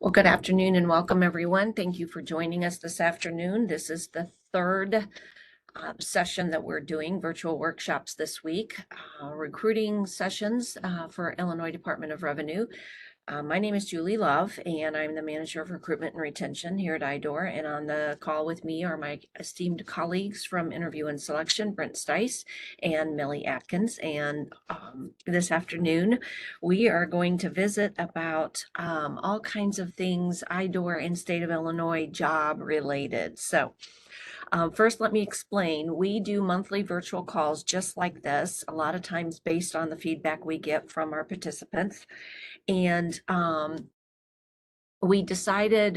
Well, good afternoon and welcome, everyone. Thank you for joining us this afternoon. This is the third session that we're doing, virtual workshops this week, recruiting sessions for Illinois Department of Revenue. My name is Julie Love, and I'm the Manager of Recruitment and Retention here at IDOR. And on the call with me are my esteemed colleagues from Interview and Selection, Brent Stice and Millie Atkins. And this afternoon, we are going to visit about all kinds of things IDOR and state of Illinois job related. So first, let me explain. We do monthly virtual calls just like this, a lot of times based on the feedback we get from our participants. And we decided,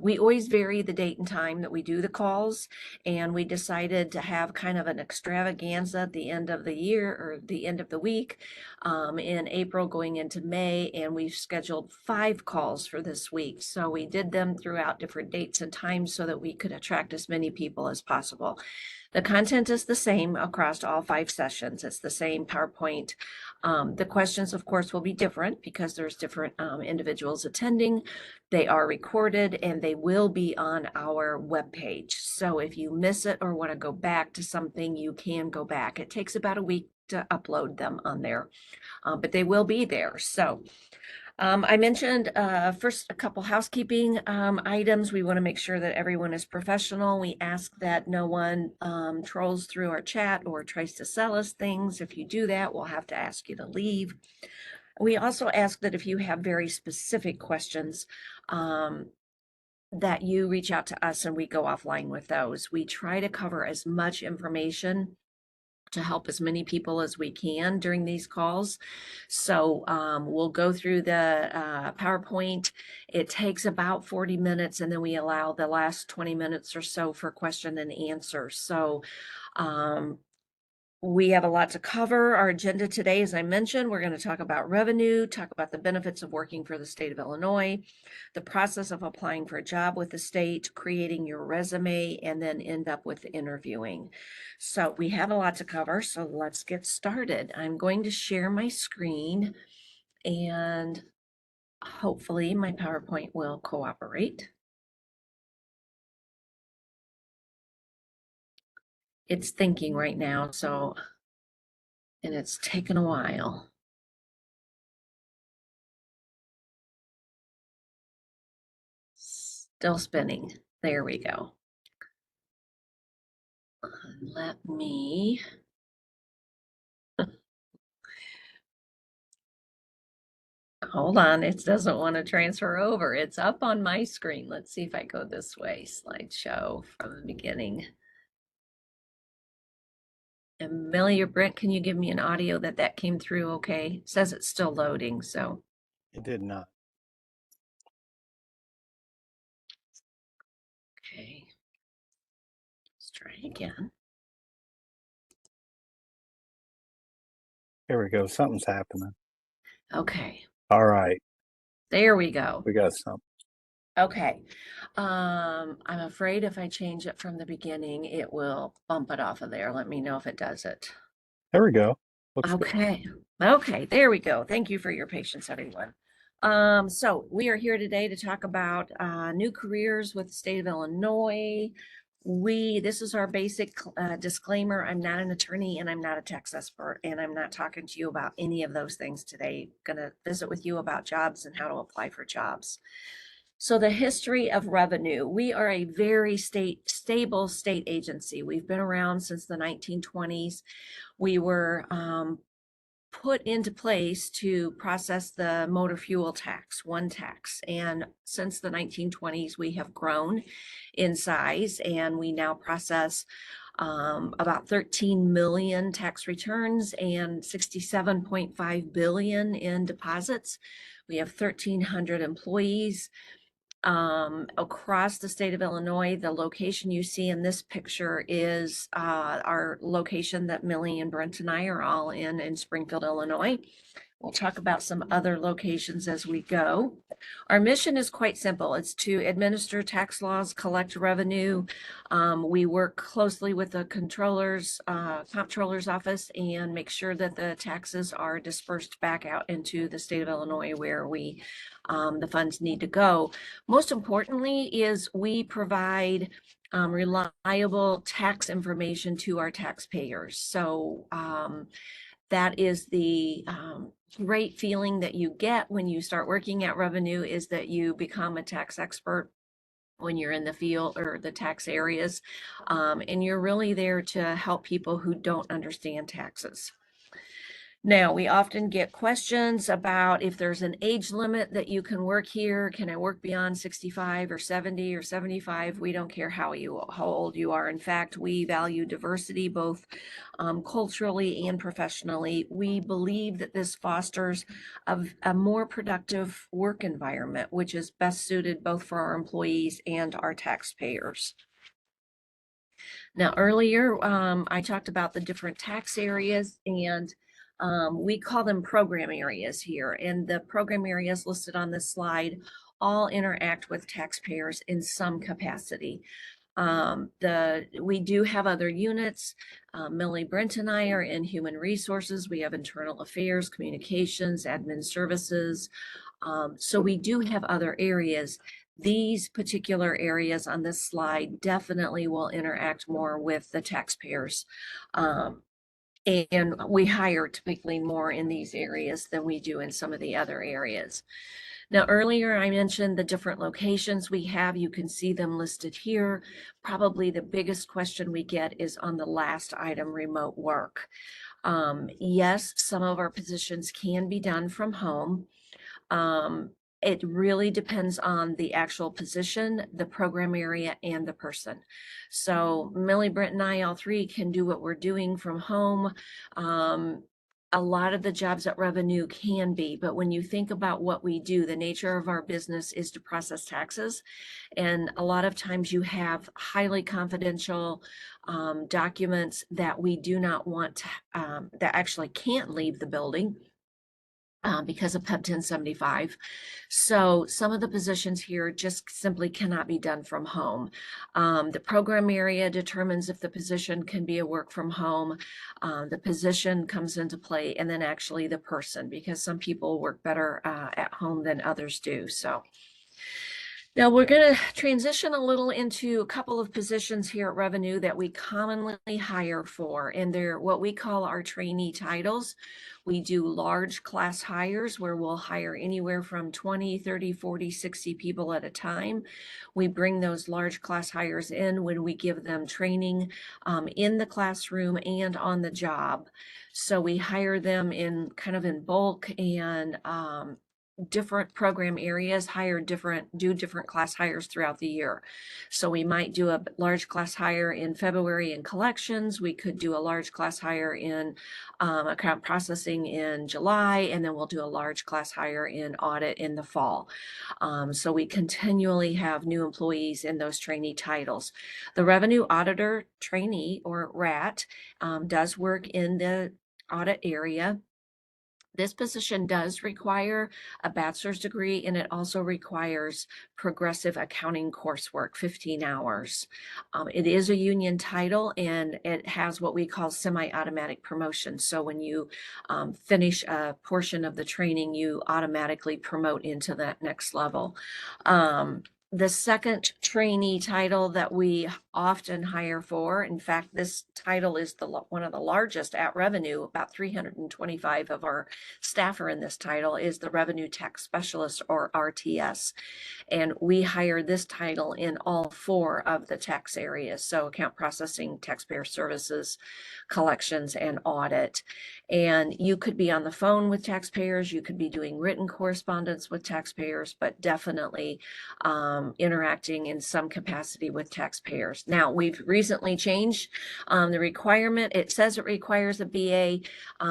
we always vary the date and time that we do the calls, and we decided to have kind of an extravaganza at the end of the year or the end of the week in April going into May, and we've scheduled 5 calls for this week. So we did them throughout different dates and times so that we could attract as many people as possible. The content is the same across all 5 sessions. It's the same PowerPoint. The questions, of course, will be different because there's different individuals attending. They are recorded and they will be on our webpage. So if you miss it or want to go back to something, you can go back. It takes about a week to upload them on there, but they will be there. So I mentioned first a couple housekeeping items. We want to make sure that everyone is professional. We ask that no one trolls through our chat or tries to sell us things. If you do that, we'll have to ask you to leave. We also ask that if you have very specific questions, that you reach out to us and we go offline with those. We try to cover as much information to help as many people as we can during these calls. So we'll go through the PowerPoint. It takes about 40 minutes, and then we allow the last 20 minutes or so for question and answer. So we have a lot to cover. Our agenda today, as I mentioned, we're going to talk about revenue, talk about the benefits of working for the state of Illinois, the process of applying for a job with the state, creating your resume, and then end up with interviewing. So we have a lot to cover, so let's get started. I'm going to share my screen, and hopefully my PowerPoint will cooperate. It's thinking right now, and it's taken a while. Still spinning. There we go. Let me. Hold on, it doesn't want to transfer over. It's up on my screen. Let's see if I go this way. Slideshow from the beginning. Amelia, Brent, can you give me an audio that came through okay? It says it's still loading, so. It did not. Okay. Let's try again. Here we go. Something's happening. Okay. All right. There we go. We got something. Okay. I'm afraid if I change it from the beginning, it will bump it off of there. Let me know if it does it. There we go. Looks okay. Good. Okay, there we go. Thank you for your patience, everyone. So we are here today to talk about new careers with the state of Illinois. This is our basic disclaimer. I'm not an attorney and I'm not a tax expert, and I'm not talking to you about any of those things today. I'm going to visit with you about jobs and how to apply for jobs. So the history of revenue, we are a very stable state agency. We've been around since the 1920s. We were put into place to process the motor fuel tax, one tax. And since the 1920s, we have grown in size, and we now process about 13 million tax returns and 67.5 billion in deposits. We have 1,300 employees across the state of Illinois. The location you see in this picture is our location that Millie and Brent and I are all in Springfield, Illinois. We'll talk about some other locations as we go. Our mission is quite simple. It's to administer tax laws, collect revenue. We work closely with the comptroller's office and make sure that the taxes are dispersed back out into the state of Illinois, where we the funds need to go. Most importantly is we provide reliable tax information to our taxpayers. So that is the great feeling that you get when you start working at revenue, is that you become a tax expert when you're in the field or the tax areas. And you're really there to help people who don't understand taxes. Now, we often get questions about if there's an age limit that you can work here. Can I work beyond 65 or 70 or 75? We don't care how old you are. In fact, we value diversity both culturally and professionally. We believe that this fosters a more productive work environment, which is best suited both for our employees and our taxpayers. Now, earlier, I talked about the different tax areas, and we call them program areas here. And the program areas listed on this slide all interact with taxpayers in some capacity. We do have other units. Millie Brent and I are in human resources. We have internal affairs, communications, admin services. So we do have other areas. These particular areas on this slide definitely will interact more with the taxpayers. And we hire typically more in these areas than we do in some of the other areas. Now, earlier I mentioned the different locations we have. You can see them listed here. Probably the biggest question we get is on the last item, remote work. Yes, some of our positions can be done from home. It really depends on the actual position, the program area, and the person. So Millie, Brent, and I, all three can do what we're doing from home. A lot of the jobs at Revenue can be, but when you think about what we do, the nature of our business is to process taxes. And a lot of times you have highly confidential documents that we do not want to, that actually can't leave the building. Because of PEP 1075. So some of the positions here just simply cannot be done from home. The program area determines if the position can be a work from home. The position comes into play, and then actually the person, because some people work better at home than others do. So now we're going to transition a little into a couple of positions here at Revenue that we commonly hire for, and they're what we call our trainee titles. We do large class hires where we'll hire anywhere from 20, 30, 40, 60 people at a time. We bring those large class hires in when we give them training in the classroom and on the job. So we hire them in kind of in bulk, and different program areas do different class hires throughout the year. So we might do a large class hire in February in collections. We could do a large class hire in account processing in July, and then we'll do a large class hire in audit in the fall. So we continually have new employees in those trainee titles. The revenue auditor trainee, or RAT, does work in the audit area. This position does require a bachelor's degree, and it also requires progressive accounting coursework, 15 hours. It is a union title, and it has what we call semi-automatic promotion. So when you finish a portion of the training, you automatically promote into that next level. The second trainee title that we often hire for, in fact, this title is one of the largest at Revenue, about 325 of our staff are in this title, is the Revenue Tax Specialist, or RTS. And we hire this title in all four of the tax areas. So account processing, taxpayer services, collections, and audit. And you could be on the phone with taxpayers, you could be doing written correspondence with taxpayers, but definitely interacting in some capacity with taxpayers. Now, we've recently changed the requirement. It says it requires a BA.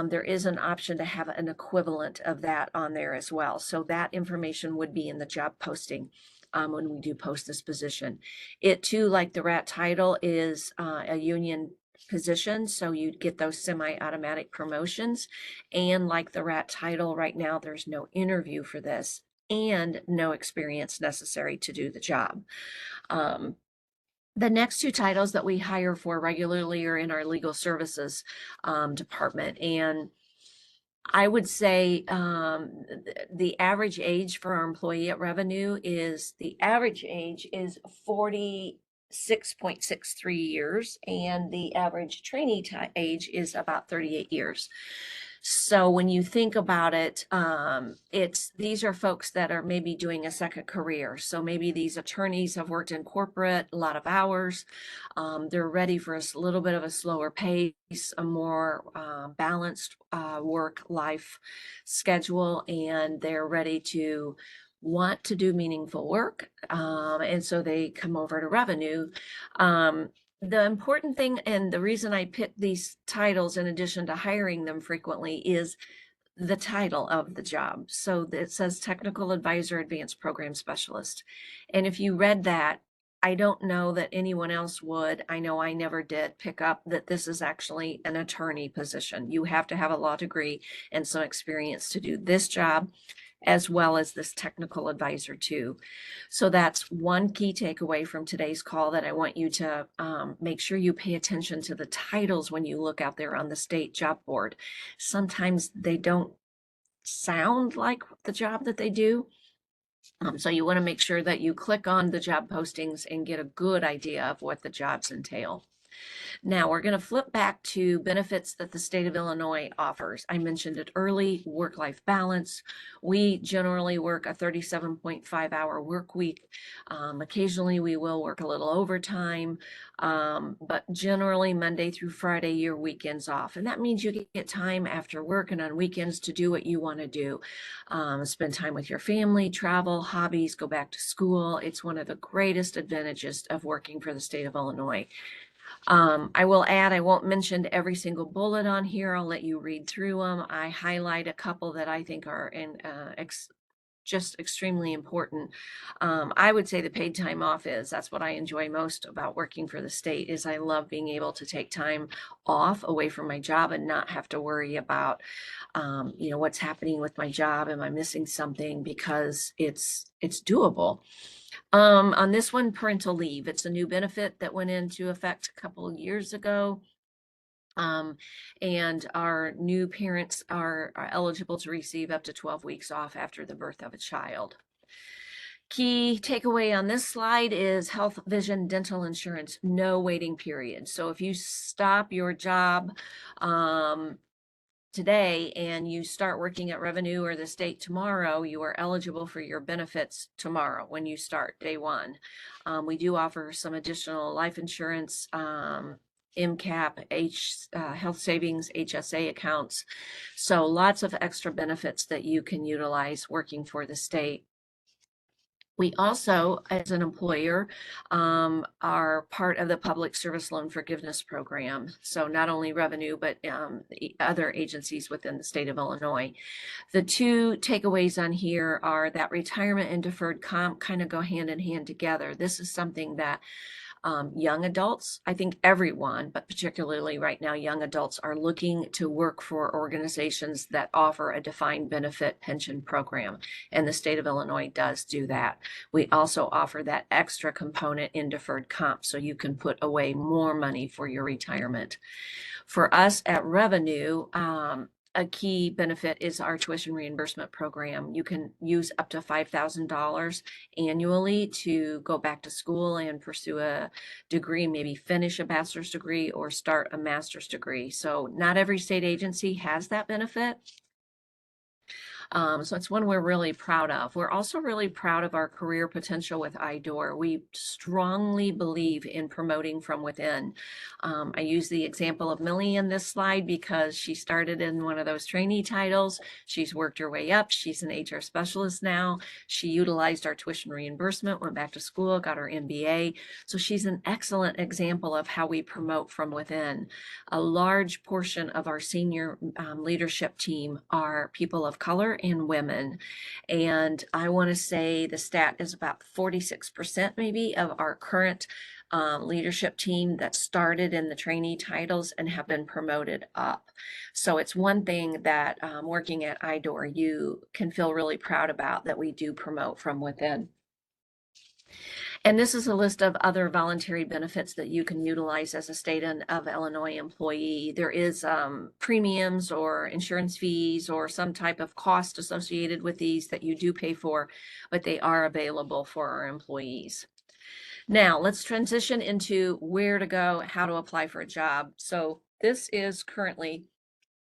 There is an option to have an equivalent of that on there as well. So that information would be in the job posting when we do post this position. It too, like the RAT title, is a union position, so you'd get those semi-automatic promotions. And like the RAT title, right now there's no interview for this and no experience necessary to do the job. The next two titles that we hire for regularly are in our legal services department. And I would say the average age for our employee at Revenue is, the average age is 46.63 years, and the average trainee age is about 38 years. So when you think about it, these are folks that are maybe doing a second career. So maybe these attorneys have worked in corporate a lot of hours. They're ready for a little bit of a slower pace, a more balanced work-life schedule, and they're ready to want to do meaningful work. And so they come over to Revenue. The important thing, and the reason I pick these titles in addition to hiring them frequently, is the title of the job. So it says Technical Advisor Advanced Program Specialist. And if you read that, I don't know that anyone else would. I know I never did pick up that this is actually an attorney position. You have to have a law degree and some experience to do this job, as well as this technical advisor too. So that's one key takeaway from today's call, that I want you to make sure you pay attention to the titles when you look out there on the state job board. Sometimes they don't sound like the job that they do. So you want to make sure that you click on the job postings and get a good idea of what the jobs entail. Now we're going to flip back to benefits that the state of Illinois offers. I mentioned it early, work-life balance. We generally work a 37.5-hour work week. Occasionally we will work a little overtime, but generally Monday through Friday, your weekends off. And that means you get time after work and on weekends to do what you want to do. Spend time with your family, travel, hobbies, go back to school. It's one of the greatest advantages of working for the state of Illinois. I will add, I won't mention every single bullet on here. I'll let you read through them. I highlight a couple that I think are just extremely important. I would say the paid time off that's what I enjoy most about working for the state, is I love being able to take time off away from my job and not have to worry about, what's happening with my job. Am I missing something? Because it's doable. On this one, parental leave, it's a new benefit that went into effect a couple of years ago. And our new parents are eligible to receive up to 12 weeks off after the birth of a child. Key takeaway on this slide is health, vision, dental insurance, no waiting period. So if you stop your job today and you start working at Revenue or the state tomorrow, you are eligible for your benefits tomorrow when you start day one. We do offer some additional life insurance, MCAP, health savings, HSA accounts. So lots of extra benefits that you can utilize working for the state. We also, as an employer, are part of the Public Service Loan Forgiveness Program. So not only Revenue, but other agencies within the state of Illinois. The two takeaways on here are that retirement and deferred comp kind of go hand in hand together. This is something that young adults, I think everyone, but particularly right now, young adults are looking to work for organizations that offer a defined benefit pension program. And the state of Illinois does do that. We also offer that extra component in deferred comp, so you can put away more money for your retirement. For us at Revenue, a key benefit is our tuition reimbursement program. You can use up to $5,000 annually to go back to school and pursue a degree, maybe finish a bachelor's degree or start a master's degree. So not every state agency has that benefit. So it's one we're really proud of. We're also really proud of our career potential with IDOR. We strongly believe in promoting from within. I use the example of Millie in this slide because she started in one of those trainee titles. She's worked her way up. She's an HR specialist now. She utilized our tuition reimbursement, went back to school, got her MBA. So she's an excellent example of how we promote from within. A large portion of our senior leadership team are people of color and women. And I want to say the stat is about 46% maybe of our current leadership team that started in the trainee titles and have been promoted up. So it's one thing that working at IDOR, you can feel really proud about, that we do promote from within. And this is a list of other voluntary benefits that you can utilize as a state of Illinois employee. There is premiums or insurance fees or some type of cost associated with these that you do pay for, but they are available for our employees. Now let's transition into where to go, how to apply for a job. So this is currently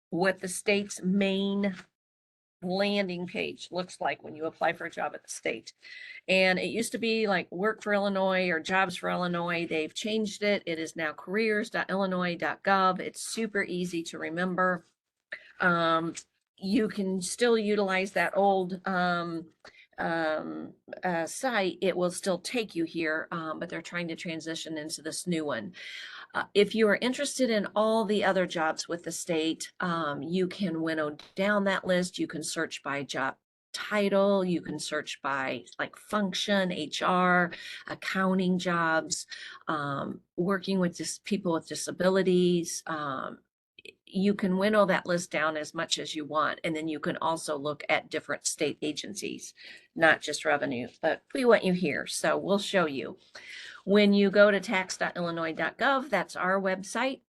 what the state's main landing page looks like when you apply for a job at the state. And it used to be like Work for Illinois or Jobs for Illinois. They've changed it. It is now careers.illinois.gov. It's super easy to remember. You can still utilize that old site. It will still take you here, but they're trying to transition into this new one. If you are interested in all the other jobs with the state, you can winnow down that list. You can search by job title, you can search by like function, HR, accounting jobs, working with people with disabilities. You can winnow that list down as much as you want. And then you can also look at different state agencies, not just revenue, but we want you here. So we'll show you. When you go to tax.illinois.gov, that's our website.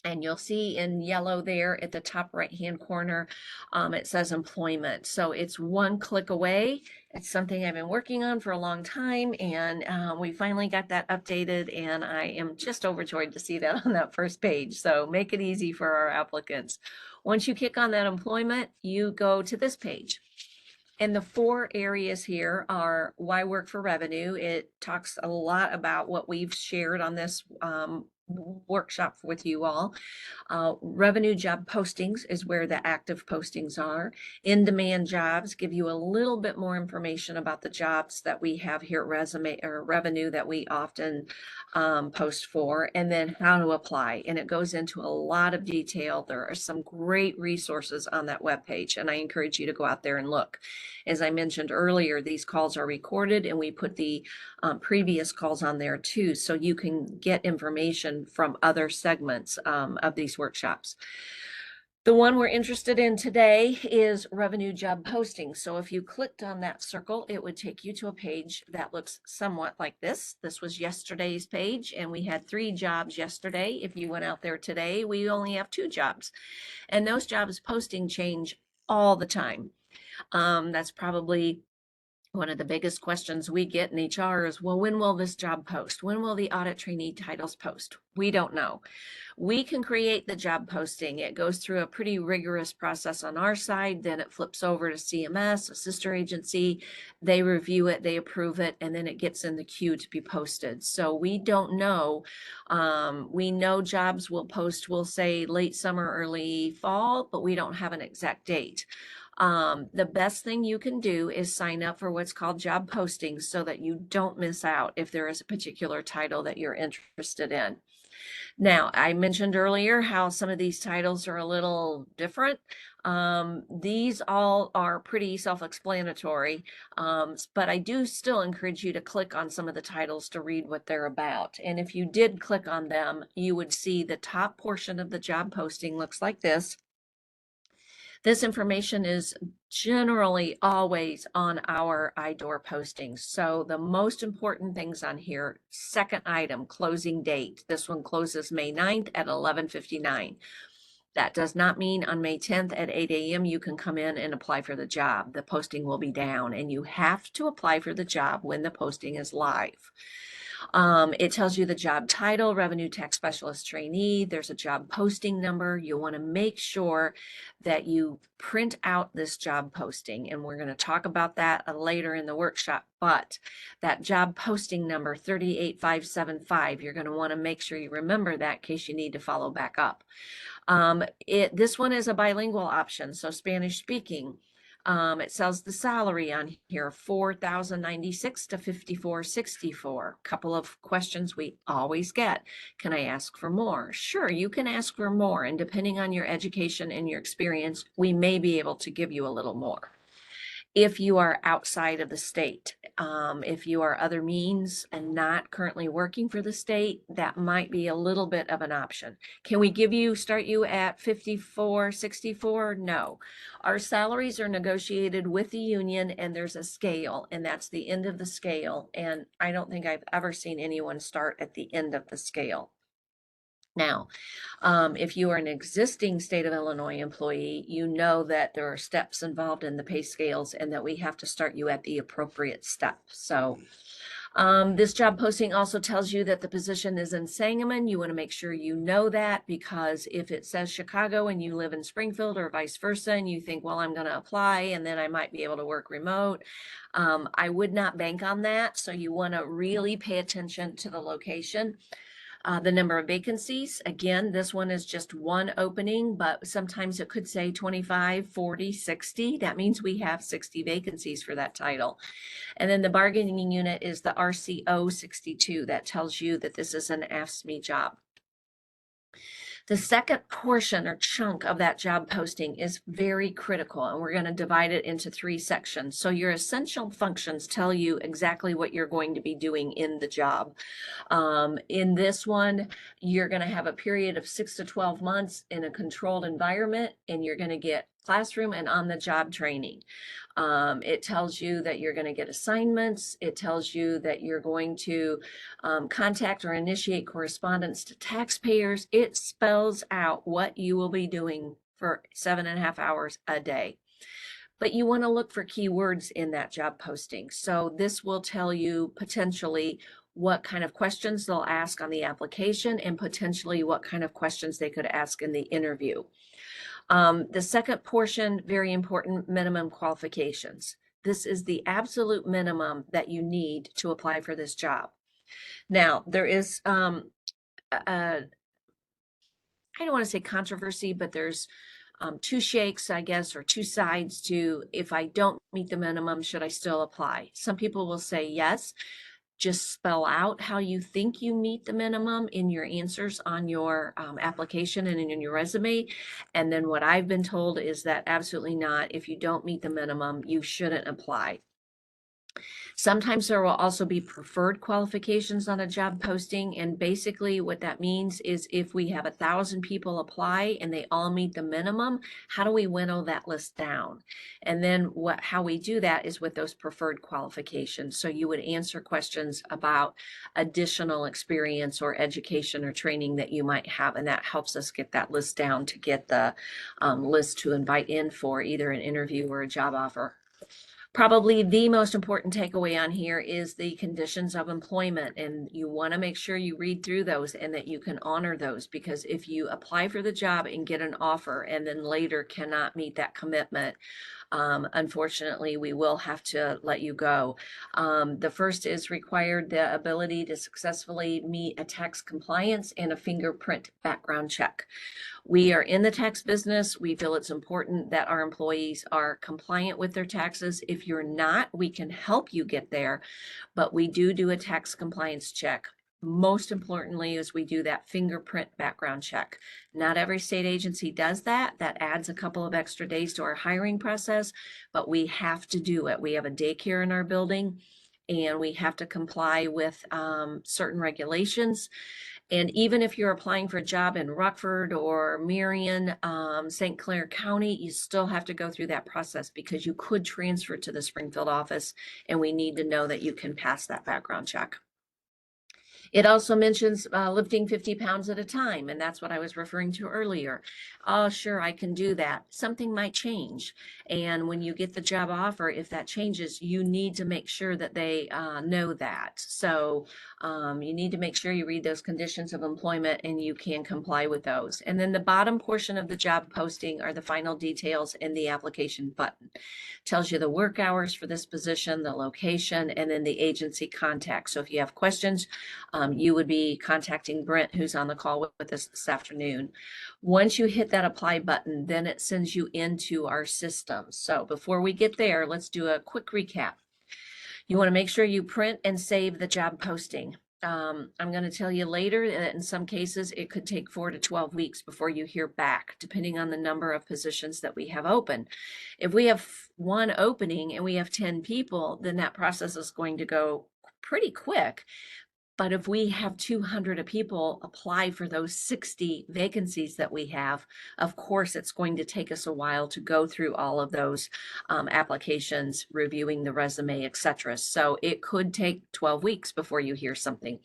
And you'll see in yellow there at the top right-hand corner, it says employment. So it's one click away. It's something I've been working on for a long time, and we finally got that updated, and I am just overjoyed to see that on that first page. So make it easy for our applicants. Once you click on that employment, you go to this page. And the 4 areas here are why work for revenue. It talks a lot about what we've shared on this workshop with you all. Revenue job postings is where the active postings are. In-demand jobs give you a little bit more information about the jobs that we have here at Resume or Revenue that we often post for, and then how to apply. And it goes into a lot of detail. There are some great resources on that webpage, and I encourage you to go out there and look. As I mentioned earlier, these calls are recorded, and we put the previous calls on there too, so you can get information from other segments of these workshops. The one we're interested in today is revenue job posting. So if you clicked on that circle, it would take you to a page that looks somewhat like this. This was yesterday's page, and we had 3 jobs yesterday. If you went out there today, we only have 2 jobs. And those jobs posting change all the time. That's probably one of the biggest questions we get in HR is, well, when will this job post? When will the audit trainee titles post? We don't know. We can create the job posting. It goes through a pretty rigorous process on our side. Then it flips over to CMS, a sister agency. They review it, they approve it, and then it gets in the queue to be posted. So we don't know. We know jobs will post, we'll say late summer, early fall, but we don't have an exact date. The best thing you can do is sign up for what's called job postings so that you don't miss out if there is a particular title that you're interested in. Now, I mentioned earlier how some of these titles are a little different. These all are pretty self-explanatory, but I do still encourage you to click on some of the titles to read what they're about. And if you did click on them, you would see the top portion of the job posting looks like this. This information is generally always on our IDOR postings. So the most important things on here, second item, closing date. This one closes May 9th at 11:59. That does not mean on May 10th at 8 a.m. you can come in and apply for the job. The posting will be down, and you have to apply for the job when the posting is live. It tells you the job title, Revenue Tax Specialist Trainee. There's a job posting number. You want to make sure that you print out this job posting, and we're going to talk about that later in the workshop. But that job posting number 38575, you're going to want to make sure you remember that in case you need to follow back up. This one is a bilingual option, so Spanish speaking. It says the salary on here, $4,096 to $5,464. Couple of questions we always get. Can I ask for more? Sure, you can ask for more, and depending on your education and your experience, we may be able to give you a little more. If you are outside of the state, if you are other means and not currently working for the state, that might be a little bit of an option. Can we start you at 54, 64? No. Our salaries are negotiated with the union, and there's a scale, and that's the end of the scale. And I don't think I've ever seen anyone start at the end of the scale. Now, if you are an existing state of Illinois employee, you know that there are steps involved in the pay scales and that we have to start you at the appropriate step. So this job posting also tells you that the position is in Sangamon. You want to make sure you know that, because if it says Chicago and you live in Springfield or vice versa, and you think, well, I'm going to apply and then I might be able to work remote, I would not bank on that. So you want to really pay attention to the location. The number of vacancies, again, this one is just one opening, but sometimes it could say 25, 40, 60. That means we have 60 vacancies for that title. And then the bargaining unit is the RCO 62. That tells you that this is an AFSCME job. The second portion or chunk of that job posting is very critical, and we're going to divide it into 3 sections. So your essential functions tell you exactly what you're going to be doing in the job. In this one, you're going to have a period of 6 to 12 months in a controlled environment, and you're going to get classroom and on-the-job training. It tells you that you're going to get assignments. It tells you that you're going to contact or initiate correspondence to taxpayers. It spells out what you will be doing for 7.5 hours a day. But you want to look for keywords in that job posting. So this will tell you potentially what kind of questions they'll ask on the application and potentially what kind of questions they could ask in the interview. The second portion, very important, minimum qualifications. This is the absolute minimum that you need to apply for this job. Now, there is, I don't want to say controversy, but there's 2 shakes, I guess, or 2 sides to, if I don't meet the minimum, should I still apply? Some people will say yes. Just spell out how you think you meet the minimum in your answers on your application and in your resume. And then what I've been told is that absolutely not. If you don't meet the minimum, you shouldn't apply. Sometimes there will also be preferred qualifications on a job posting. And basically what that means is if we have 1,000 people apply and they all meet the minimum, how do we winnow that list down? And then how we do that is with those preferred qualifications. So you would answer questions about additional experience or education or training that you might have. And that helps us get that list down to get the list to invite in for either an interview or a job offer. Probably the most important takeaway on here is the conditions of employment, and you want to make sure you read through those and that you can honor those, because if you apply for the job and get an offer and then later cannot meet that commitment, unfortunately, we will have to let you go. The first is required the ability to successfully meet a tax compliance and a fingerprint background check. We are in the tax business. We feel it's important that our employees are compliant with their taxes. If you're not, we can help you get there, but we do a tax compliance check. Most importantly is we do that fingerprint background check. Not every state agency does that. That adds a couple of extra days to our hiring process, but we have to do it. We have a daycare in our building, and we have to comply with certain regulations. And even if you're applying for a job in Rockford or Marion, St. Clair County, you still have to go through that process, because you could transfer to the Springfield office, and we need to know that you can pass that background check. It also mentions lifting 50 pounds at a time, and that's what I was referring to earlier. Oh, sure, I can do that. Something might change. And when you get the job offer, if that changes, you need to make sure that they know that. So you need to make sure you read those conditions of employment and you can comply with those. And then the bottom portion of the job posting are the final details in the application button. Tells you the work hours for this position, the location, and then the agency contact. So if you have questions, you would be contacting Brent, who's on the call with us this afternoon. Once you hit that apply button, then it sends you into our system. So before we get there, let's do a quick recap. You want to make sure you print and save the job posting. I'm going to tell you later that in some cases it could take 4 to 12 weeks before you hear back, depending on the number of positions that we have open. If we have one opening and we have 10 people, then that process is going to go pretty quick. But if we have 200 people apply for those 60 vacancies that we have, of course, it's going to take us a while to go through all of those applications, reviewing the resume, etc. So it could take 12 weeks before you hear something.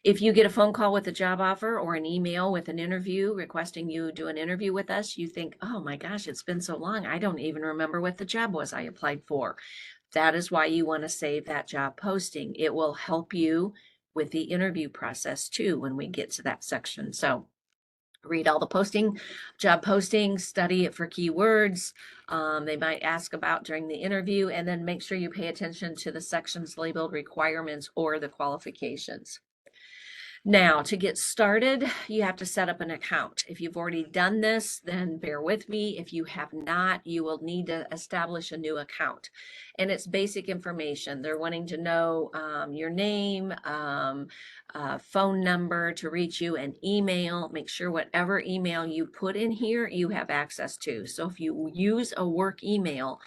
If you get a phone call with a job offer or an email with an interview requesting you do an interview with us, you think, oh my gosh, it's been so long. I don't even remember what the job was I applied for. That is why you want to save that job posting. It will help you with the interview process too when we get to that section. So read all the job postings, study it for keywords. They might ask about during the interview, and then make sure you pay attention to the sections labeled requirements or the qualifications. Now, to get started, you have to set up an account. If you've already done this, then bear with me. If you have not, you will need to establish a new account. And it's basic information. They're wanting to know your name, phone number to reach you, and email. Make sure whatever email you put in here, you have access to. So if you use a work email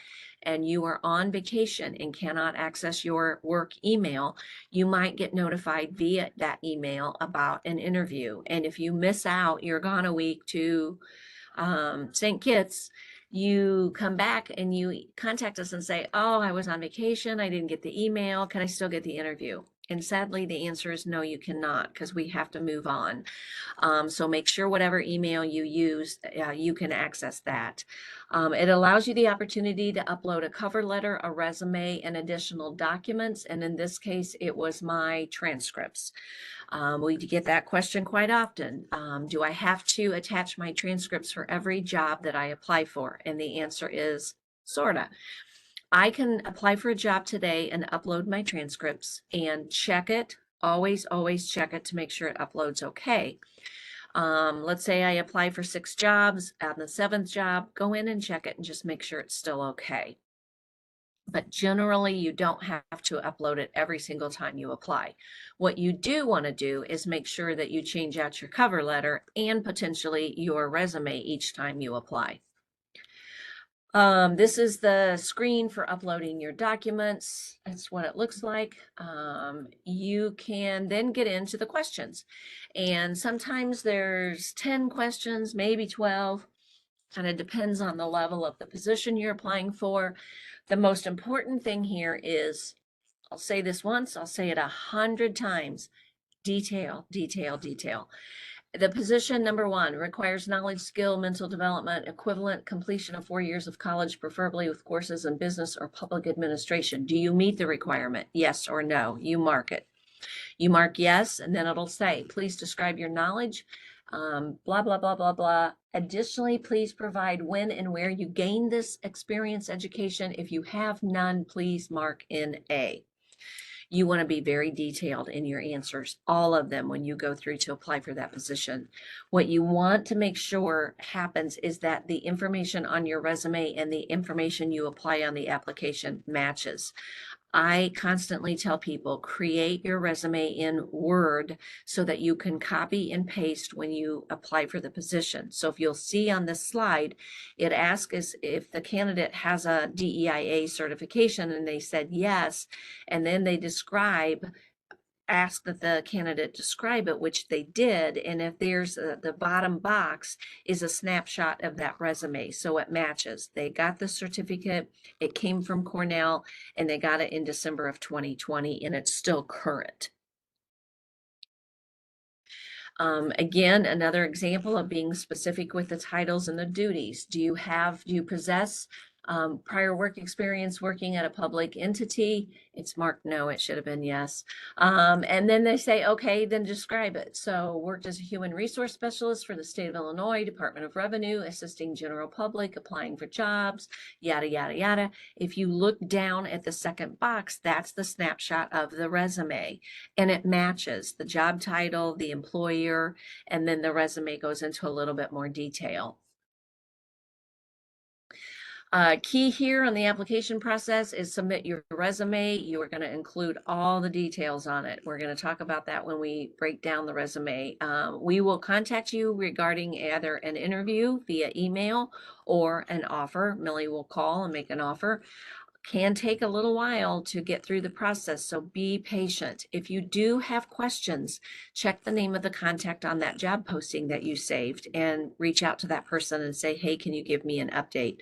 and you are on vacation and cannot access your work email, you might get notified via that email about an interview. And if you miss out, you're gone a week to St. Kitts, you come back and you contact us and say, oh, I was on vacation, I didn't get the email, can I still get the interview? And sadly, the answer is no, you cannot, because we have to move on. So make sure whatever email you use, you can access that. It allows you the opportunity to upload a cover letter, a resume, and additional documents. And in this case, it was my transcripts. We get that question quite often. Do I have to attach my transcripts for every job that I apply for? And the answer is sorta. I can apply for a job today and upload my transcripts and check it. Always, always check it to make sure it uploads okay. Let's say I apply for 6 jobs. On the 7th job, go in and check it and just make sure it's still okay. But generally, you don't have to upload it every single time you apply. What you do want to do is make sure that you change out your cover letter and potentially your resume each time you apply. This is the screen for uploading your documents. That's what it looks like. You can then get into the questions. And sometimes there's 10 questions, maybe 12. Kind of depends on the level of the position you're applying for. The most important thing here is, I'll say this once, I'll say it 100 times, detail, detail, detail. The position number 1 requires knowledge, skill, mental development, equivalent completion of 4 years of college, preferably with courses in business or public administration. Do you meet the requirement? Yes or no? You mark it. You mark yes, and then it'll say, please describe your knowledge, blah, blah, blah, blah, blah. Additionally, please provide when and where you gained this experience, education. If you have none, please mark in A. You want to be very detailed in your answers, all of them, when you go through to apply for that position. What you want to make sure happens is that the information on your resume and the information you apply on the application matches. I constantly tell people, create your resume in Word so that you can copy and paste when you apply for the position. So if you'll see on this slide, it asks if the candidate has a DEIA certification, and they said yes, and then they ask that the candidate describe it, which they did. And if there's the bottom box is a snapshot of that resume, so it matches. They got the certificate, it came from Cornell, and they got it in December of 2020, and it's still current. Again, another example of being specific with the titles and the duties. Do you possess prior work experience working at a public entity? It's marked no, it should have been yes. And then they say, okay, then describe it. So worked as a human resource specialist for the state of Illinois, Department of Revenue, assisting general public, applying for jobs, yada, yada, yada. If you look down at the second box, that's the snapshot of the resume, and it matches the job title, the employer, and then the resume goes into a little bit more detail. Key here on the application process is submit your resume. You are going to include all the details on it. We're going to talk about that when we break down the resume. We will contact you regarding either an interview via email or an offer. Millie will call and make an offer. Can take a little while to get through the process, so be patient. If you do have questions, check the name of the contact on that job posting that you saved and reach out to that person and say, hey, can you give me an update?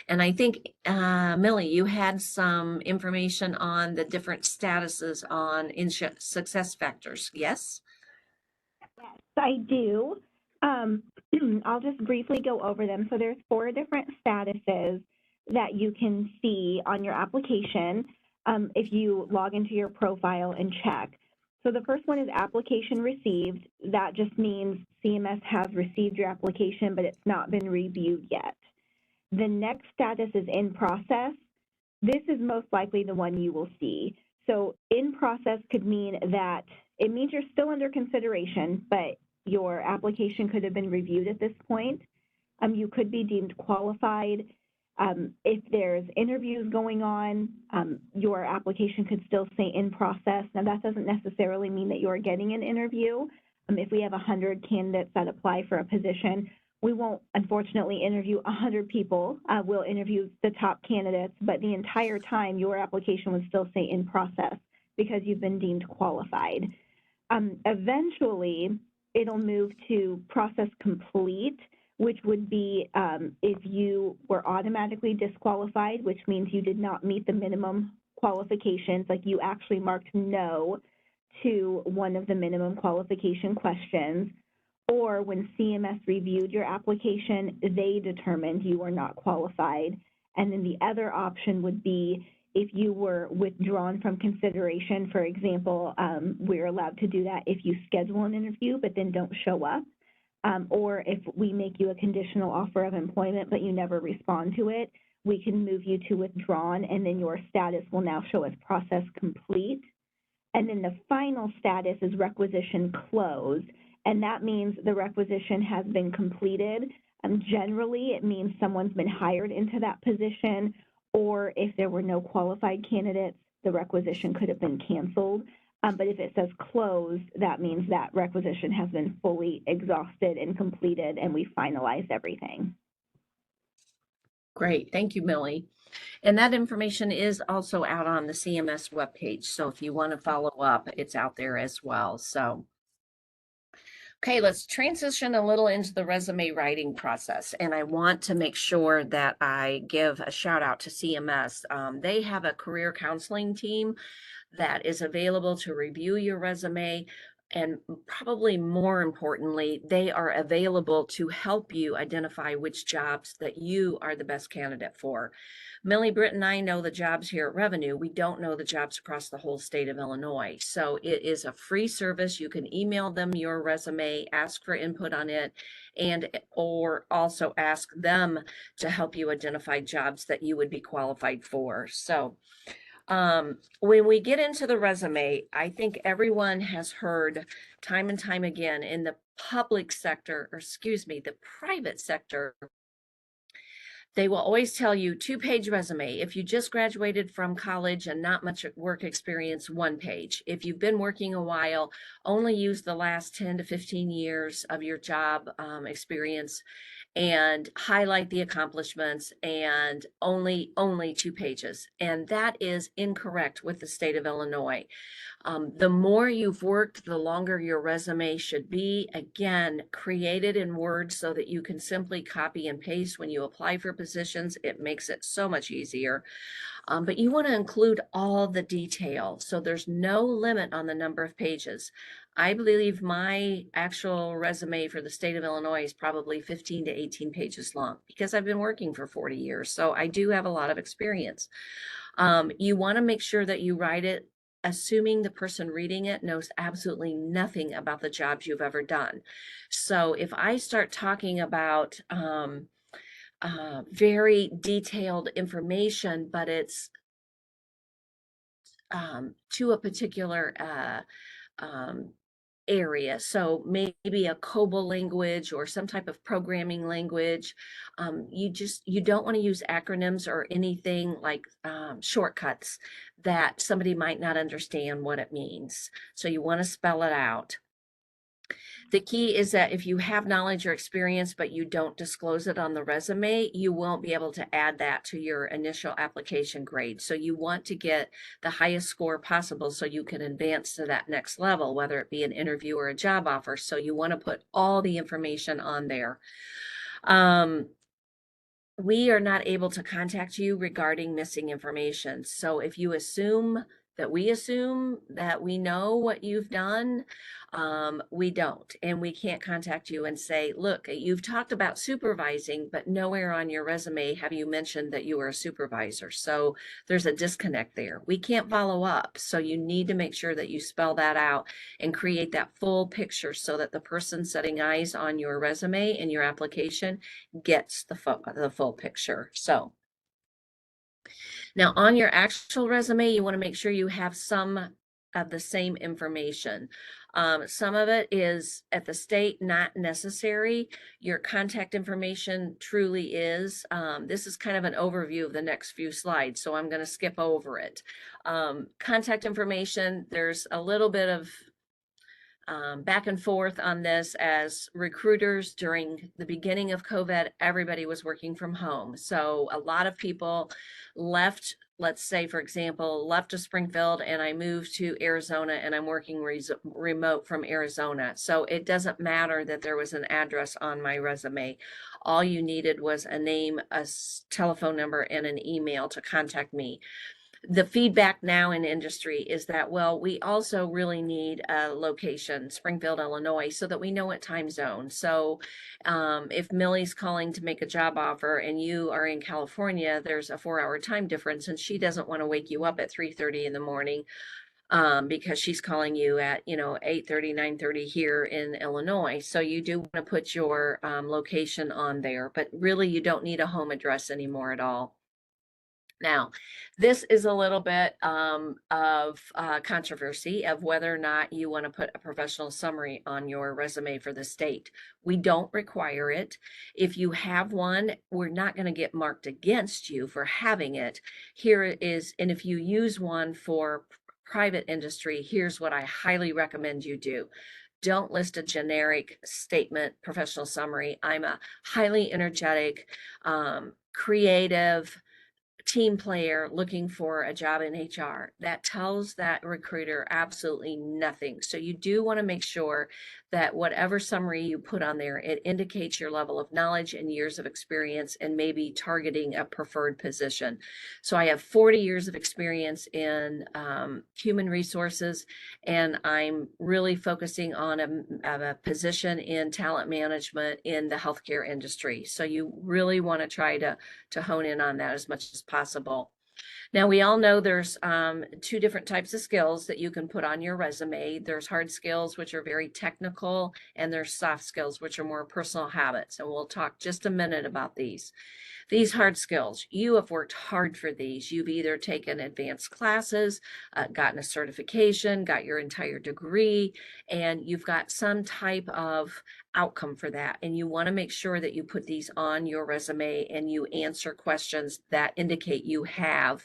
And I think, Millie, you had some information on the different statuses on SuccessFactors, yes? Yes, I do. Um, I'll just briefly go over them. So there's 4 different statuses that you can see on your application if you log into your profile and check. So the first one is application received. That just means CMS has received your application, but it's not been reviewed yet. The next status is in process. This is most likely the one you will see. So in process could mean that it means you're still under consideration, but your application could have been reviewed at this point. You could be deemed qualified. If there's interviews going on, your application could still say in process. Now, that doesn't necessarily mean that you're getting an interview. If we have 100 candidates that apply for a position, we won't, unfortunately, interview 100 people. We'll interview the top candidates, but the entire time your application would still say in process because you've been deemed qualified. Eventually, it'll move to process complete, which would be if you were automatically disqualified, which means you did not meet the minimum qualifications, like you actually marked no to one of the minimum qualification questions, or when CMS reviewed your application, they determined you were not qualified. And then the other option would be if you were withdrawn from consideration. For example, we're allowed to do that if you schedule an interview but then don't show up, or if we make you a conditional offer of employment but you never respond to it, we can move you to withdrawn, and then your status will now show as process complete. And then the final status is requisition closed, and that means the requisition has been completed. Generally, it means someone's been hired into that position, or if there were no qualified candidates, the requisition could have been canceled. But if it says closed, that means that requisition has been fully exhausted and completed, and we finalized everything. Great, thank you, Millie. And that information is also out on the CMS webpage. So if you want to follow up, it's out there as well. So, okay, let's transition a little into the resume writing process. And I want to make sure that I give a shout out to CMS. They have a career counseling team that is available to review your resume. And probably more importantly, they are available to help you identify which jobs that you are the best candidate for. Millie, Britt, and I know the jobs here at Revenue. We don't know the jobs across the whole state of Illinois. So it is a free service. You can email them your resume, ask for input on it, and or also ask them to help you identify jobs that you would be qualified for. So when we get into the resume, I think everyone has heard time and time again in the public sector, or excuse me, the private sector, they will always tell you 2-page resume. If you just graduated from college and not much work experience, 1 page. If you've been working a while, only use the last 10 to 15 years of your job experience and highlight the accomplishments, and only 2 pages. And that is incorrect with the state of Illinois. The more you've worked, the longer your resume should be. Again, created in Word so that you can simply copy and paste when you apply for positions. It makes it so much easier. But you want to include all the detail. So there's no limit on the number of pages. I believe my actual resume for the state of Illinois is probably 15 to 18 pages long because I've been working for 40 years. So I do have a lot of experience. You want to make sure that you write it assuming the person reading it knows absolutely nothing about the jobs you've ever done. So if I start talking about very detailed information, but it's to a particular area. So maybe a COBOL language or some type of programming language. You don't want to use acronyms or anything like shortcuts that somebody might not understand what it means. So you want to spell it out. The key is that if you have knowledge or experience, but you don't disclose it on the resume, you won't be able to add that to your initial application grade. So you want to get the highest score possible so you can advance to that next level, whether it be an interview or a job offer. So you want to put all the information on there. We are not able to contact you regarding missing information. So if you assume that we know what you've done, we don't. And we can't contact you and say, look, you've talked about supervising, but nowhere on your resume have you mentioned that you were a supervisor. So there's a disconnect there. We can't follow up. So you need to make sure that you spell that out and create that full picture so that the person setting eyes on your resume and your application gets the full picture. So now on your actual resume, you want to make sure you have some of the same information. Some of it is at the state not necessary. Your contact information truly is. This is kind of an overview of the next few slides, so I'm going to skip over it. Contact information, there's a little bit of back and forth on this as recruiters during the beginning of COVID, everybody was working from home. So a lot of people left, let's say, for example, left to Springfield and I moved to Arizona and I'm working remote from Arizona. So it doesn't matter that there was an address on my resume. All you needed was a name, a telephone number, and an email to contact me. The feedback now in industry is that, well, we also really need a location, Springfield, Illinois, so that we know what time zone. So if Millie's calling to make a job offer and you are in California, there's a 4-hour time difference and she doesn't want to wake you up at 3:30 in the morning because she's calling you at, 8:30, 9:30 here in Illinois. So you do want to put your location on there, but really you don't need a home address anymore at all. Now, this is a little bit of controversy of whether or not you want to put a professional summary on your resume for the state. We don't require it. If you have one, we're not going to get marked against you for having it. Here it is, and if you use one for private industry, here's what I highly recommend you do. Don't list a generic statement, professional summary. I'm a highly energetic, creative, team player looking for a job in HR. That tells that recruiter absolutely nothing. So you do want to make sure that whatever summary you put on there, it indicates your level of knowledge and years of experience and maybe targeting a preferred position. So I have 40 years of experience in human resources, and I'm really focusing on a position in talent management in the healthcare industry. So you really want to try to hone in on that as much as possible. Now, we all know there's 2 different types of skills that you can put on your resume. There's hard skills, which are very technical, and there's soft skills, which are more personal habits. And we'll talk just a minute about these. These hard skills, you have worked hard for these. You've either taken advanced classes, gotten a certification, got your entire degree, and you've got some type of outcome for that. And you want to make sure that you put these on your resume and you answer questions that indicate you have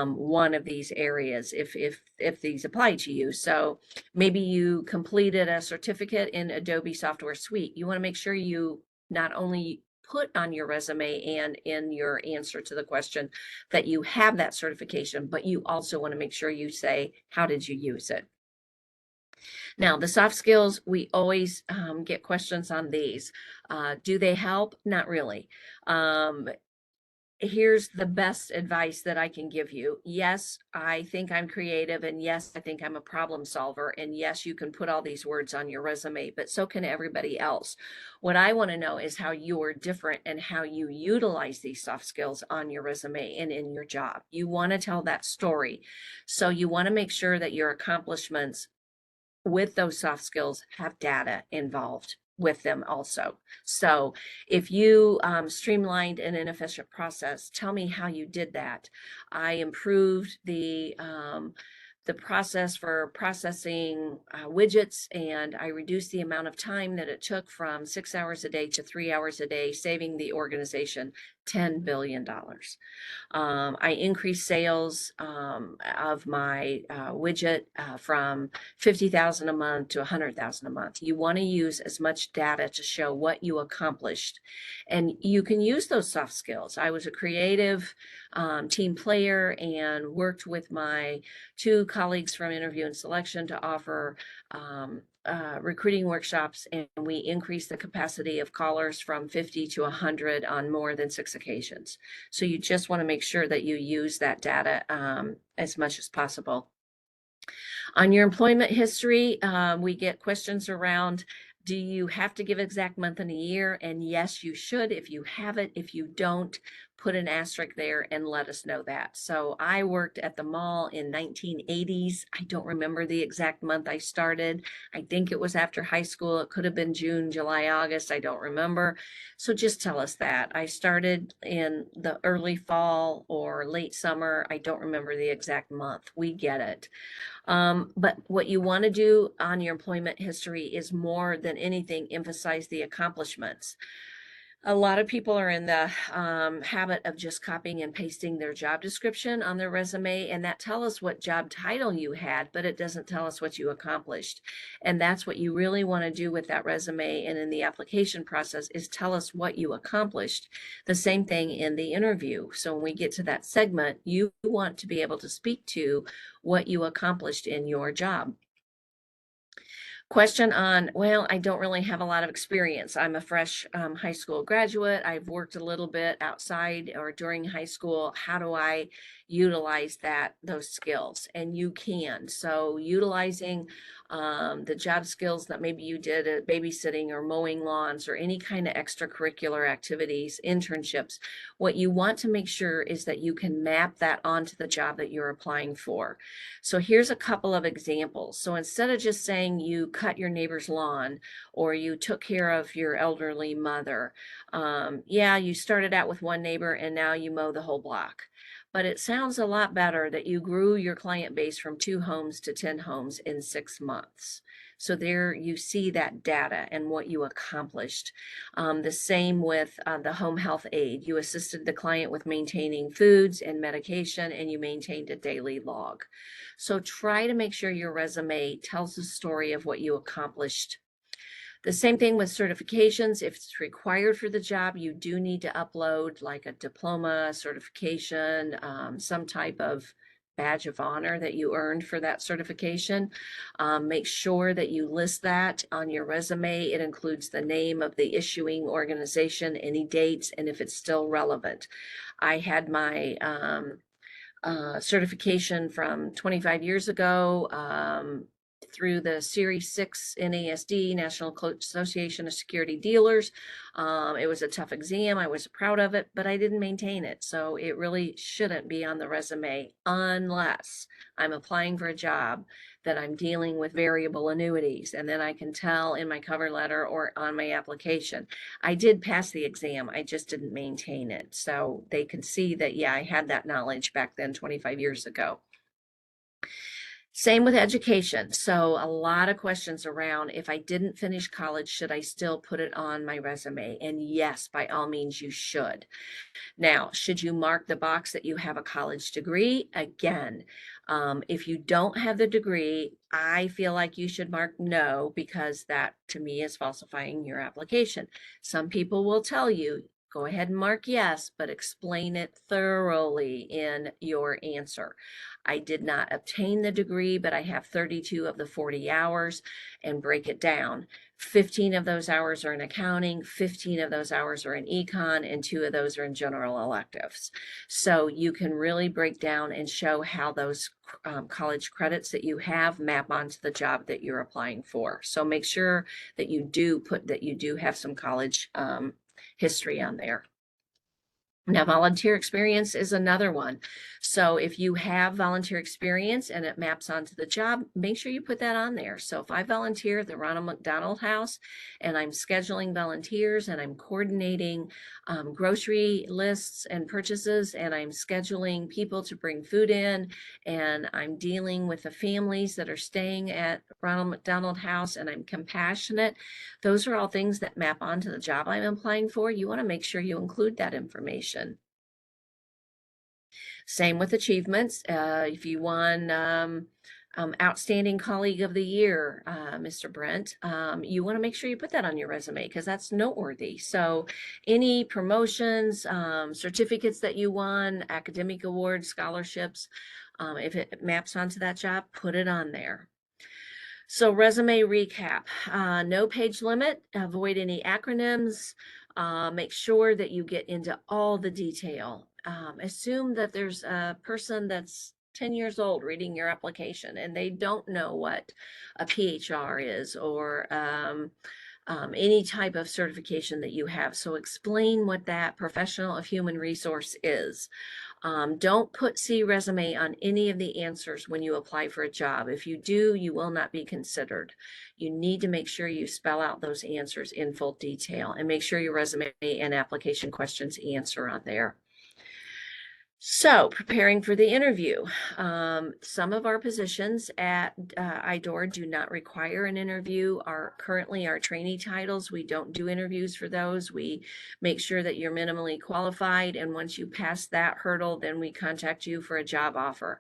one of these areas if these apply to you. So maybe you completed a certificate in Adobe Software Suite. You want to make sure you not only put on your resume and in your answer to the question that you have that certification, but you also want to make sure you say, how did you use it? Now, the soft skills, we always get questions on these. Do they help? Not really. Here's the best advice that I can give you. Yes, I think I'm creative, and yes, I think I'm a problem solver, and yes, you can put all these words on your resume, but so can everybody else. What I want to know is how you're different and how you utilize these soft skills on your resume and in your job. You want to tell that story. So you want to make sure that your accomplishments with those soft skills have data involved with them also. So if you streamlined an inefficient process, tell me how you did that. I improved the the process for processing widgets, and I reduced the amount of time that it took from 6 hours a day to 3 hours a day, saving the organization $10 billion. I increased sales of my widget from 50,000 a month to 100,000 a month. You want to use as much data to show what you accomplished, and you can use those soft skills. I was a creative team player and worked with my 2 colleagues from interview and selection to offer recruiting workshops, and we increased the capacity of callers from 50 to 100 on more than 6 occasions. So you just want to make sure that you use that data as much as possible. On your employment history, we get questions around, do you have to give exact month and a year? And yes, you should if you have it. If you don't, put an asterisk there and let us know that. So I worked at the mall in 1980s. I don't remember the exact month I started. I think it was after high school. It could have been June, July, August. I don't remember. So just tell us that. I started in the early fall or late summer. I don't remember the exact month. We get it. But what you want to do on your employment history is more than anything, emphasize the accomplishments. A lot of people are in the habit of just copying and pasting their job description on their resume, and that tells us what job title you had, but it doesn't tell us what you accomplished. And that's what you really want to do with that resume and in the application process, is tell us what you accomplished. The same thing in the interview. So when we get to that segment, you want to be able to speak to what you accomplished in your job. Question on, well, I don't really have a lot of experience. I'm a fresh high school graduate. I've worked a little bit outside or during high school. How do I utilize those skills? And you can. So utilizing the job skills that maybe you did at babysitting or mowing lawns or any kind of extracurricular activities, internships, what you want to make sure is that you can map that onto the job that you're applying for. So here's a couple of examples. So instead of just saying you cut your neighbor's lawn or you took care of your elderly mother, yeah, you started out with one neighbor and now you mow the whole block. But it sounds a lot better that you grew your client base from 2 homes to 10 homes in 6 months. So there you see that data and what you accomplished. The same with the home health aide. You assisted the client with maintaining foods and medication, and you maintained a daily log. So try to make sure your resume tells the story of what you accomplished. The same thing with certifications. If it's required for the job, you do need to upload like a diploma, certification, some type of badge of honor that you earned for that certification. Make sure that you list that on your resume. It includes the name of the issuing organization, any dates, and if it's still relevant. I had my certification from 25 years ago through the Series 6 NASD, National Association of Security Dealers. It was a tough exam. I was proud of it, but I didn't maintain it. So it really shouldn't be on the resume unless I'm applying for a job that I'm dealing with variable annuities. And then I can tell in my cover letter or on my application, I did pass the exam. I just didn't maintain it. So they can see that, yeah, I had that knowledge back then 25 years ago. Same with education. So a lot of questions around, if I didn't finish college, should I still put it on my resume? And yes, by all means, you should. Now, should you mark the box that you have a college degree? Again, if you don't have the degree, I feel like you should mark no, because that to me is falsifying your application. Some people will tell you, go ahead and mark yes, but explain it thoroughly in your answer. I did not obtain the degree, but I have 32 of the 40 hours, and break it down. 15 of those hours are in accounting, 15 of those hours are in econ, and 2 of those are in general electives. So you can really break down and show how those college credits that you have map onto the job that you're applying for. So make sure that you do have some college history on there. Now, volunteer experience is another one. So if you have volunteer experience and it maps onto the job, make sure you put that on there. So if I volunteer at the Ronald McDonald House and I'm scheduling volunteers and I'm coordinating grocery lists and purchases and I'm scheduling people to bring food in and I'm dealing with the families that are staying at Ronald McDonald House and I'm compassionate, those are all things that map onto the job I'm applying for. You want to make sure you include that information. Same with achievements. If you won Outstanding Colleague of the Year, Mr. Brent, you want to make sure you put that on your resume because that's noteworthy. So any promotions, certificates that you won, academic awards, scholarships, if it maps onto that job, put it on there. So resume recap, no page limit, avoid any acronyms, make sure that you get into all the detail. Assume that there's a person that's 10 years old reading your application and they don't know what a PHR is or any type of certification that you have. So explain what that professional of human resource is. Don't put C resume on any of the answers when you apply for a job. If you do, you will not be considered. You need to make sure you spell out those answers in full detail and make sure your resume and application questions answer on there. So preparing for the interview. Some of our positions at IDOR do not require an interview. Currently our trainee titles, we don't do interviews for those. We make sure that you're minimally qualified. And once you pass that hurdle, then we contact you for a job offer.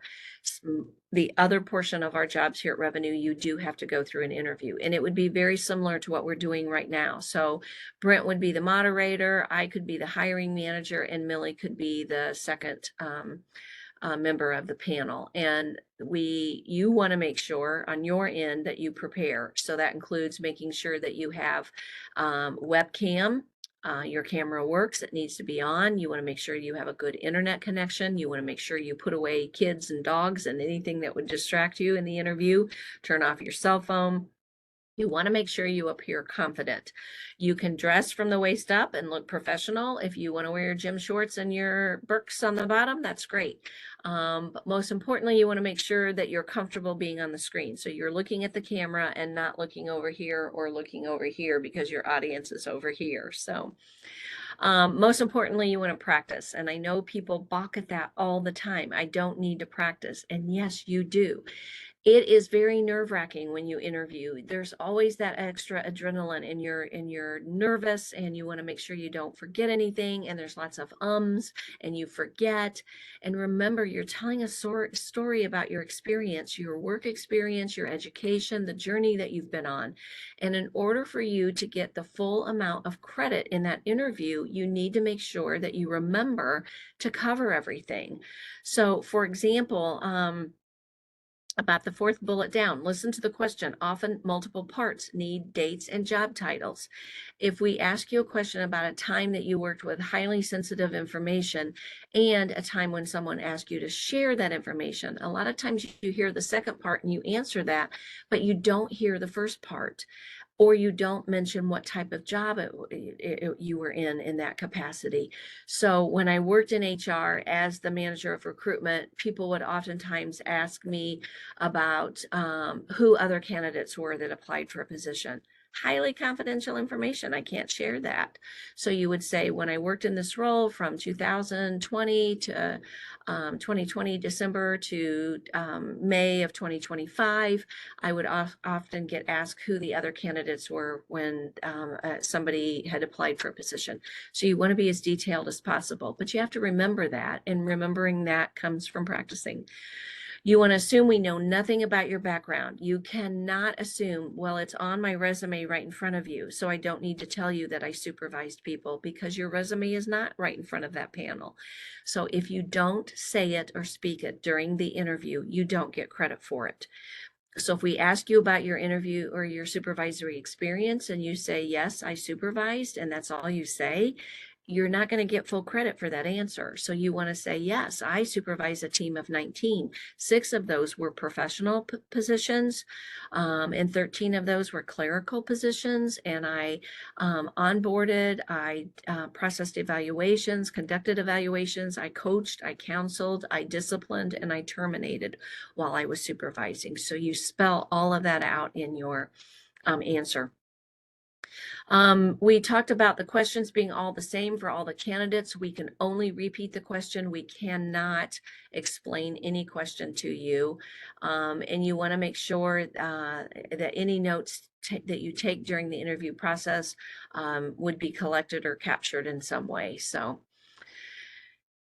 The other portion of our jobs here at Revenue, you do have to go through an interview, and it would be very similar to what we're doing right now. So Brent would be the moderator, I could be the hiring manager, and Millie could be the second member of the panel. And you want to make sure on your end that you prepare. So that includes making sure that you have webcam. Your camera works, it needs to be on. You want to make sure you have a good internet connection. You want to make sure you put away kids and dogs and anything that would distract you in the interview. Turn off your cell phone. You want to make sure you appear confident. You can dress from the waist up and look professional. If you want to wear your gym shorts and your Birks on the bottom, that's great. But most importantly, you want to make sure that you're comfortable being on the screen. So you're looking at the camera and not looking over here or looking over here because your audience is over here. So most importantly, you want to practice. And I know people balk at that all the time. I don't need to practice. And yes, you do. It is very nerve-wracking when you interview. There's always that extra adrenaline and you're nervous and you want to make sure you don't forget anything, and there's lots of ums and you forget. And remember, you're telling a story about your experience, your work experience, your education, the journey that you've been on. And in order for you to get the full amount of credit in that interview, you need to make sure that you remember to cover everything. So for example, about the fourth bullet down, listen to the question. Often multiple parts need dates and job titles. If we ask you a question about a time that you worked with highly sensitive information and a time when someone asked you to share that information, a lot of times you hear the second part and you answer that, but you don't hear the first part. Or you don't mention what type of job you were in that capacity. So when I worked in HR as the manager of recruitment, people would oftentimes ask me about who other candidates were that applied for a position. Highly confidential information. I can't share that. So you would say, when I worked in this role from 2020 to 2020 December to May of 2025, I would often get asked who the other candidates were when somebody had applied for a position. So you want to be as detailed as possible, but you have to remember that, and remembering that comes from practicing. You want to assume we know nothing about your background. You cannot assume, well, it's on my resume right in front of you, so I don't need to tell you that I supervised people, because your resume is not right in front of that panel. So if you don't say it or speak it during the interview, you don't get credit for it. So if we ask you about your interview or your supervisory experience and you say, yes, I supervised, and that's all you say, you're not going to get full credit for that answer. So you want to say, yes, I supervise a team of 19. 6 of those were professional positions, and 13 of those were clerical positions. And I onboarded, I processed evaluations, conducted evaluations, I coached, I counseled, I disciplined, and I terminated while I was supervising. So you spell all of that out in your answer. We talked about the questions being all the same for all the candidates. We can only repeat the question. We cannot explain any question to you. And you want to make sure that any notes that you take during the interview process would be collected or captured in some way. So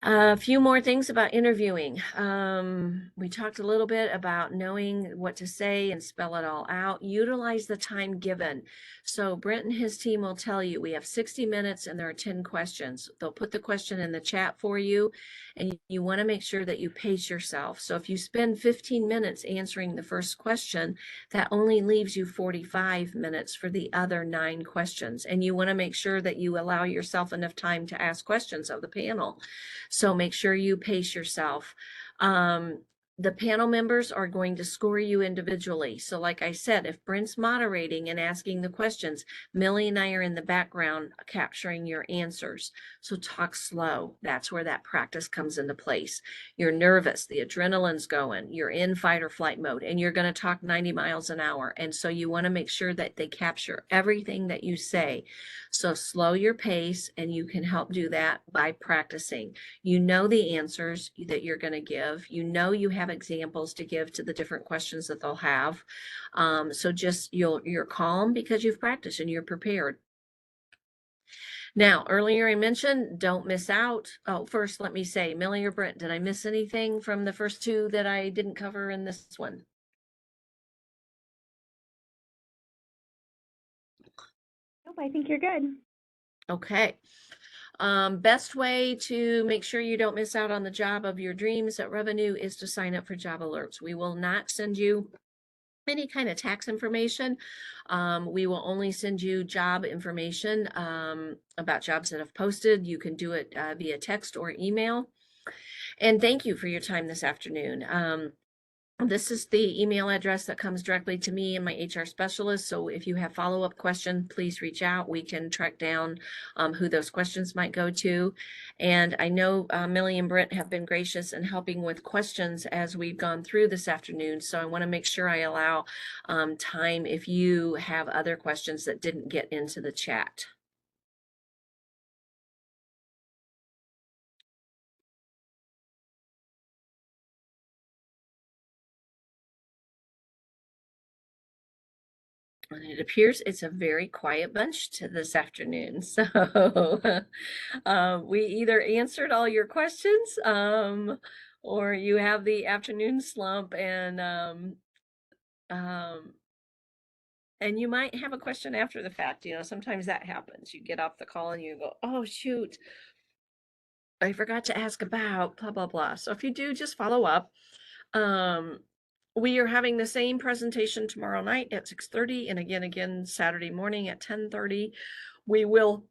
a few more things about interviewing. We talked a little bit about knowing what to say and spell it all out. Utilize the time given. So Brent and his team will tell you we have 60 minutes and there are 10 questions. They'll put the question in the chat for you, and you want to make sure that you pace yourself. So if you spend 15 minutes answering the first question, that only leaves you 45 minutes for the other 9 questions. And you want to make sure that you allow yourself enough time to ask questions of the panel. So make sure you pace yourself. The panel members are going to score you individually. So like I said, if Brent's moderating and asking the questions, Millie and I are in the background capturing your answers. So talk slow. That's where that practice comes into place. You're nervous, the adrenaline's going, you're in fight or flight mode, and you're going to talk 90 miles an hour. And so you want to make sure that they capture everything that you say. So slow your pace, and you can help do that by practicing. You know the answers that you're going to give. You know you have examples to give to the different questions that they'll have. So just you're calm because you've practiced and you're prepared. Now, earlier I mentioned don't miss out. Oh, first let me say, Millie or Brent, did I miss anything from the first 2 that I didn't cover in this one? Nope, I think you're good. Okay. Best way to make sure you don't miss out on the job of your dreams at Revenue is to sign up for job alerts. We will not send you any kind of tax information. We will only send you job information about jobs that have posted. You can do it via text or email. And thank you for your time this afternoon. This is the email address that comes directly to me and my HR specialist. So if you have follow-up questions, please reach out. We can track down who those questions might go to. And I know Millie and Brent have been gracious in helping with questions as we've gone through this afternoon. So I want to make sure I allow time if you have other questions that didn't get into the chat. And it appears it's a very quiet bunch this afternoon. So we either answered all your questions or you have the afternoon slump, and you might have a question after the fact. You know, sometimes that happens. You get off the call and you go, oh, shoot, I forgot to ask about blah, blah, blah. So if you do, just follow up. We are having the same presentation tomorrow night at 6:30 and again Saturday morning at 10:30. We will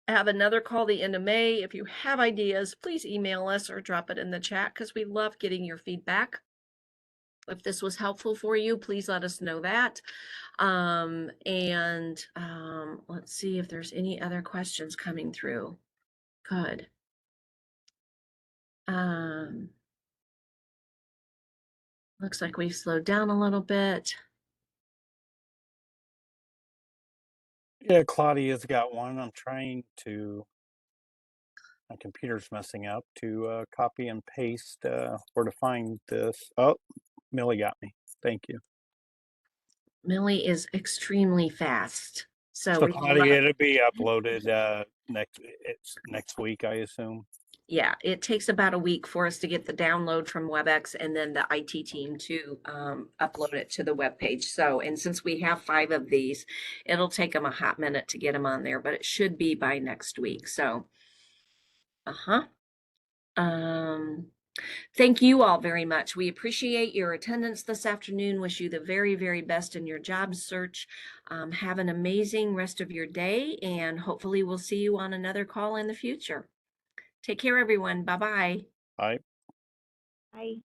have another call the end of May. If you have ideas, please email us or drop it in the chat because we love getting your feedback. If this was helpful for you, please let us know that. Let's see if there's any other questions coming through. Good. Looks like we've slowed down a little bit. Yeah, Claudia's got one. I'm trying to, my computer's messing up, to copy and paste or to find this. Oh, Millie got me. Thank you. Millie is extremely fast. So So we Claudia, it'll be uploaded next week, I assume. Yeah, it takes about a week for us to get the download from WebEx and then the IT team to upload it to the web page. So, and since we have 5 of these, it'll take them a hot minute to get them on there, but it should be by next week. So, Thank you all very much. We appreciate your attendance this afternoon. Wish you the very, very best in your job search. Have an amazing rest of your day, and hopefully we'll see you on another call in the future. Take care, everyone. Bye-bye. Bye. Bye.